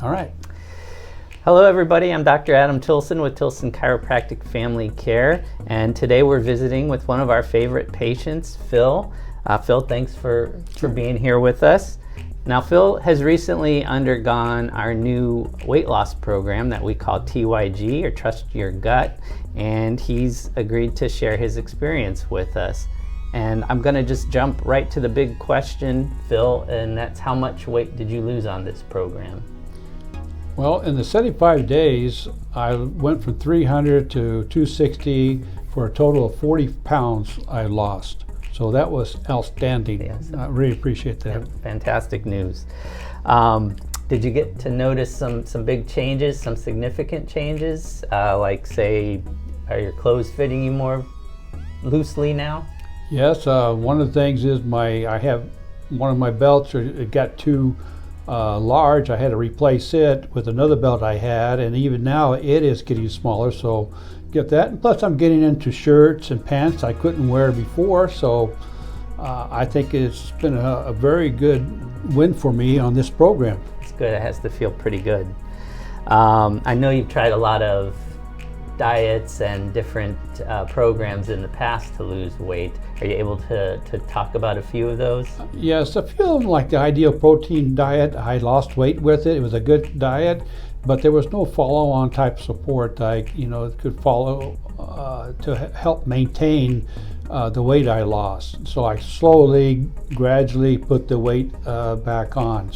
All right. Hello everybody, I'm Dr. Adam Tilson with Tilson Chiropractic Family Care, and today we're visiting with one of our favorite patients, Phil. Phil, thanks for being here with us. Now, Phil has recently undergone our new weight loss program that we call TYG, or Trust Your Gut, and he's agreed to share his experience with us. And I'm going to just jump right to the big question, Phil, and that's how much weight did you lose on this program? Well, in the 75 days, I went from 300 to 260 for a total of 40 pounds I lost. So that was outstanding. Yes. I really appreciate that. Yeah, fantastic news. Did you get to notice some big changes, some significant changes? Like, say, are your clothes fitting you more loosely now? Yes, one of the things is I have one of my belts, it got too large. I had to replace it with another belt I had, and even now it is getting smaller, so get that. And plus I'm getting into shirts and pants I couldn't wear before, so I think it's been a very good win for me on this program. It's good. It has to feel pretty good. I know you've tried a lot of diets and different programs in the past to lose weight. Are you able to talk about a few of those? Yes, a few of them, like the Ideal Protein diet. I lost weight with it. It was a good diet, but there was no follow-on type support I could follow to help maintain the weight I lost. So I slowly, gradually put the weight back on.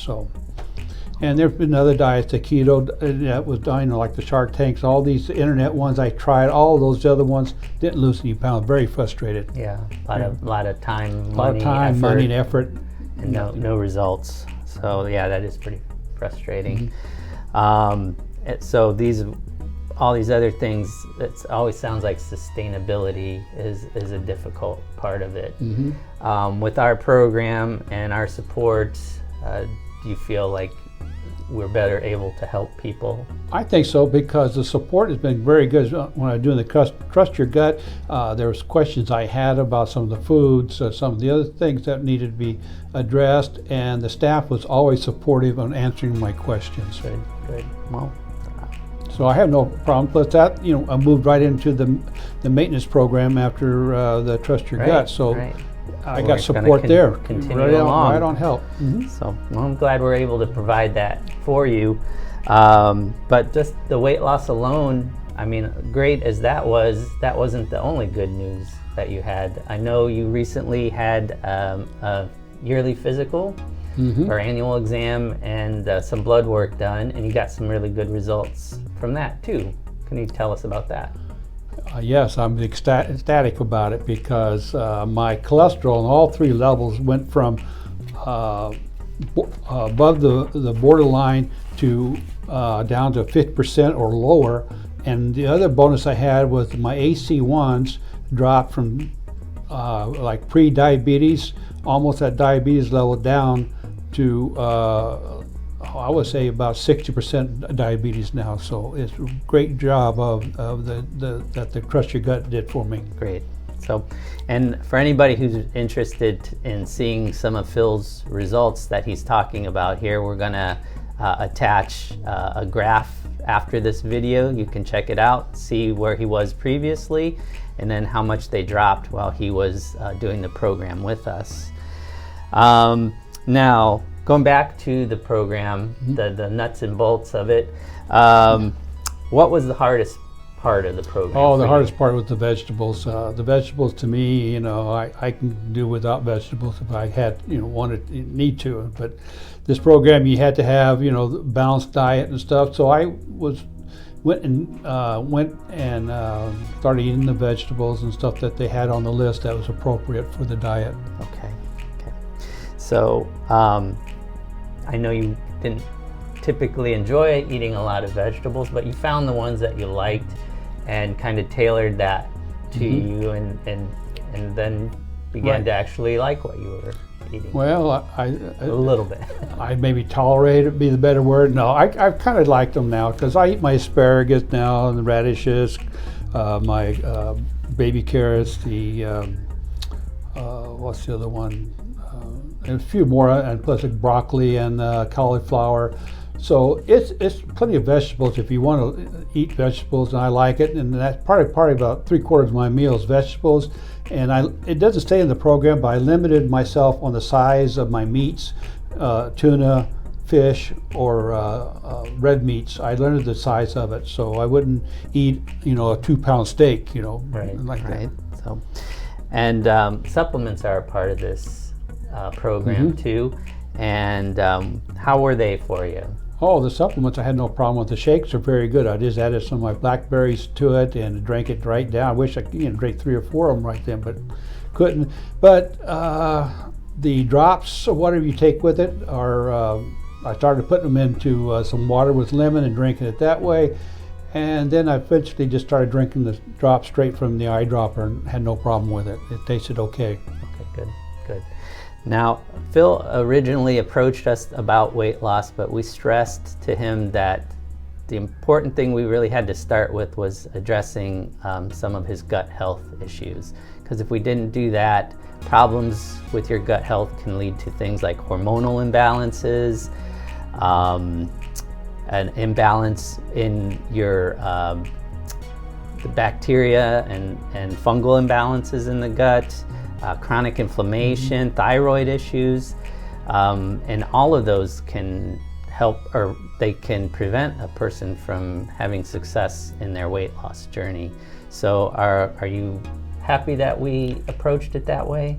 And there's been other diets, the keto that was done, like the Shark Tanks, all these internet ones I tried, all those other ones didn't lose any pounds. Very frustrated. Yeah, a lot of time, money, and effort, and no results. So yeah, that is pretty frustrating. Mm-hmm. So all these other things, it always sounds like sustainability is a difficult part of it. Mm-hmm. With our program and our support, do you feel like we're better able to help people? I think so, because the support has been very good. When I was doing the Trust Your Gut, there was questions I had about some of the foods, some of the other things that needed to be addressed, and the staff was always supportive on answering my questions. Good. Well, so I have no problem. Plus that, I moved right into the maintenance program after the Trust Your Gut. So. Right. I got support there. Continue right along. on help. Mm-hmm. So I'm glad we're able to provide that for you. But just the weight loss alone, I mean, great as that wasn't the only good news that you had. I know you recently had a yearly physical or annual exam and some blood work done, and you got some really good results from that too. Can you tell us about that? Yes, I'm ecstatic about it, because my cholesterol on all three levels went from above the borderline to down to 50% or lower. And the other bonus I had was my AC1s dropped from like pre-diabetes, almost at diabetes level, down to I would say about 60% diabetes now. So it's a great job that the Trust Your Gut did for me. Great. So, and for anybody who's interested in seeing some of Phil's results that he's talking about here, we're gonna attach a graph after this video. You can check it out, see where he was previously, and then how much they dropped while he was doing the program with us. Now, going back to the program, the nuts and bolts of it, what was the hardest part of the program? Oh, the hardest part was the vegetables. The vegetables, to me, I can do without vegetables if I had, need to. But this program, you had to have, balanced diet and stuff. So I went and started eating the vegetables and stuff that they had on the list that was appropriate for the diet. Okay. So I know you didn't typically enjoy eating a lot of vegetables, but you found the ones that you liked and kind of tailored that to you, and then began to actually like what you were eating. Well, a little bit. I maybe tolerate it, be the better word. No, I've kind of liked them now, because I eat my asparagus now, and the radishes, my baby carrots, the what's the other one? And a few more, and plus like broccoli and cauliflower. So it's plenty of vegetables if you want to eat vegetables, and I like it. And that's probably about 3/4 of my meal is vegetables. And it doesn't stay in the program, but I limited myself on the size of my meats, tuna, fish, or red meats. I limited the size of it, so I wouldn't eat, a 2-pound steak, like that. Right. So, and supplements are a part of this program too. And how were they for you? Oh, the supplements I had no problem with. The shakes are very good. I just added some of my blackberries to it and drank it right down. I wish I could drink 3 or 4 of them right then, but couldn't. But the drops or whatever you take with it are, I started putting them into some water with lemon and drinking it that way. And then I eventually just started drinking the drops straight from the eyedropper and had no problem with it. It tasted okay. Okay, good, good. Now, Phil originally approached us about weight loss, but we stressed to him that the important thing we really had to start with was addressing some of his gut health issues. Because if we didn't do that, problems with your gut health can lead to things like hormonal imbalances, an imbalance in your the bacteria and fungal imbalances in the gut, chronic inflammation, thyroid issues, and all of those can help, or they can prevent a person from having success in their weight loss journey. So are you happy that we approached it that way?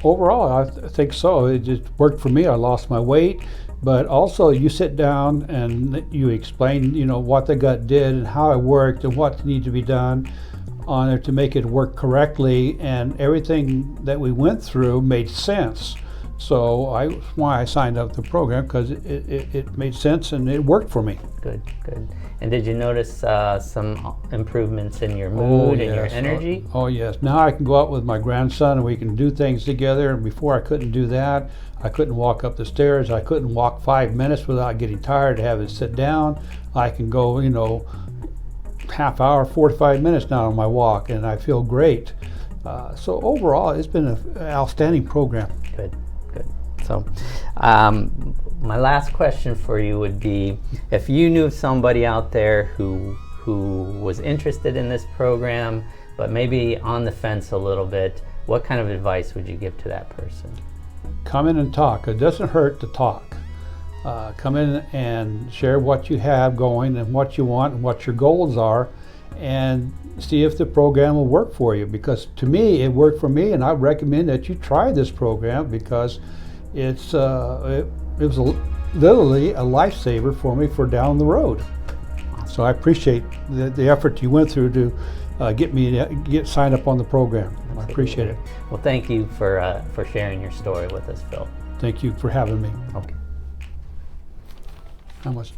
Overall, I think so. It just worked for me. I lost my weight, but also you sit down and you explain, what the gut did and how it worked and what needs to be done on it to make it work correctly, and everything that we went through made sense. So that's why I signed up the program, because it made sense and it worked for me. Good, good. And did you notice some improvements in your mood and your energy? Oh yes. Now I can go out with my grandson and we can do things together. And before I couldn't do that. I couldn't walk up the stairs. I couldn't walk 5 minutes without getting tired to have it sit down. I can go, half hour, 45 minutes now on my walk, and I feel great. So overall, it's been an outstanding program. Good, good. So my last question for you would be, if you knew somebody out there who was interested in this program, but maybe on the fence a little bit, what kind of advice would you give to that person? Come in and talk. It doesn't hurt to talk. Come in and share what you have going and what you want and what your goals are, and see if the program will work for you. Because to me, it worked for me, and I recommend that you try this program, because it was literally a lifesaver for me for down the road. So I appreciate the effort you went through to get signed up on the program. I appreciate it. Well, thank you for sharing your story with us, Phil. Thank you for having me. Okay. How much?